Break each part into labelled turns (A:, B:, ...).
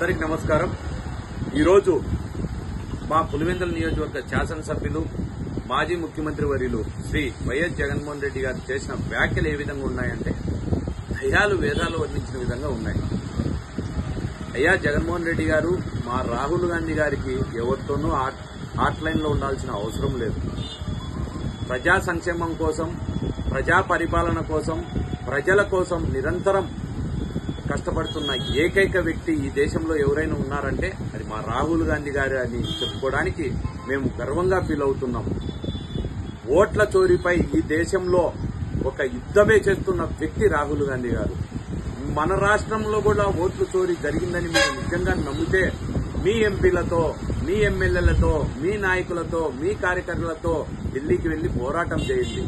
A: అందరికీ నమస్కారం। ఈరోజు మా పులివెందుల నియోజకవర్గ శాసనసభ్యులు మాజీ ముఖ్యమంత్రి వర్యులు శ్రీ వైఎస్ జగన్మోహన్ రెడ్డి గారు చేసిన వ్యాఖ్యలు ఏ విధంగా ఉన్నాయంటే దయ్యాలు వేదాలు వర్ణించిన విధంగా ఉన్నాయి। అయ్యా జగన్మోహన్ రెడ్డి గారు మా రాహుల్ గాంధీ గారికి ఎవరితోనూ హాట్లైన్లో ఉండాల్సిన అవసరం లేదు। ప్రజా సంక్షేమం కోసం, ప్రజా పరిపాలన కోసం, ప్రజల కోసం నిరంతరం కష్టపడుతున్న ఏకైక వ్యక్తి ఈ దేశంలో ఎవరైనా ఉన్నారంటే అది మా రాహుల్ గాంధీ గారు అని చెప్పుకోవడానికి మేము గర్వంగా ఫీల్ అవుతున్నాం। ఓట్ల చోరీపై ఈ దేశంలో ఒక యుద్ధమే చేస్తున్న వ్యక్తి రాహుల్ గాంధీ గారు। మన రాష్ట్రంలో కూడా ఓట్ల చోరీ జరిగిందని మీరు నిజంగా నమ్మితే మీ ఎంపీలతో, మీ ఎమ్మెల్యేలతో, మీ నాయకులతో, మీ కార్యకర్తలతో ఢిల్లీకి వెళ్లి పోరాటం చేయండి।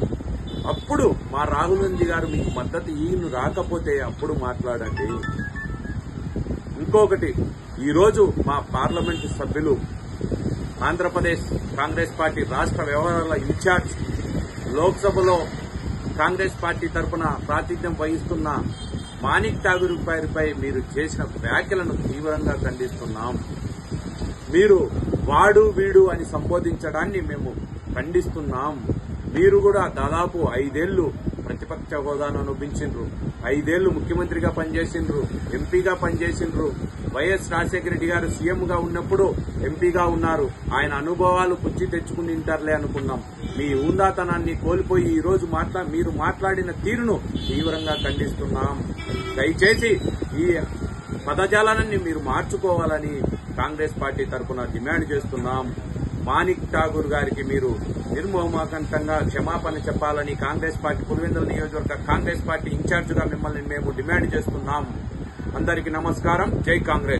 A: అప్పుడు మా రాహుల్ గాంధీ గారు మీకు మద్దతు ఈయన రాకపోతే అప్పుడు మాట్లాడండి। ఇంకొకటి, ఈరోజు మా పార్లమెంటు సభ్యులు ఆంధ్రప్రదేశ్ కాంగ్రెస్ పార్టీ రాష్ట్ర వ్యవహారాల ఇన్ఛార్జ్, లోక్సభలో కాంగ్రెస్ పార్టీ తరఫున ప్రాతినిధ్యం వహిస్తున్న మాణిక్ ఠాగూర్ గారిపై మీరు చేసిన వ్యాఖ్యలను తీవ్రంగా ఖండిస్తున్నాం। మీరు వాడు వీడు అని సంబోధించడాన్ని మేము ఖండిస్తున్నాం। మీరు కూడా దాదాపు 5 ఏళ్లు ప్రతిపక్ష హోదాను అనుభవించిండ్రు, 5 ఏళ్లు ముఖ్యమంత్రిగా పనిచేసిండ్రు, ఎంపీగా పనిచేసిండ్రు। వైఎస్ రాజశేఖర రెడ్డి గారు సీఎంగా ఉన్నప్పుడు ఎంపీగా ఉన్నారు। ఆయన అనుభవాలు పుచ్చి తెచ్చుకుని ఉంటారులే అనుకున్నాం। మీ ఉందాతనాన్ని కోల్పోయి ఈ రోజు మీరు మాట్లాడిన తీరును తీవ్రంగా ఖండిస్తున్నాం। దయచేసి ఈ పదజాలాన్ని మీరు మార్చుకోవాలని కాంగ్రెస్ పార్టీ తరఫున డిమాండ్ చేస్తున్నాం। మాణిక్ ఠాగూర్ గారికి మీరు నిర్మోహమాకంతంగా క్షమాపణ చెప్పాలని కాంగ్రెస్ పార్టీ పులివెందుల నియోజకవర్గ కాంగ్రెస్ పార్టీ ఇన్ఛార్జిగా మిమ్మల్ని మేము డిమాండ్ చేస్తున్నాం। అందరికీ నమస్కారం। జై కాంగ్రెస్।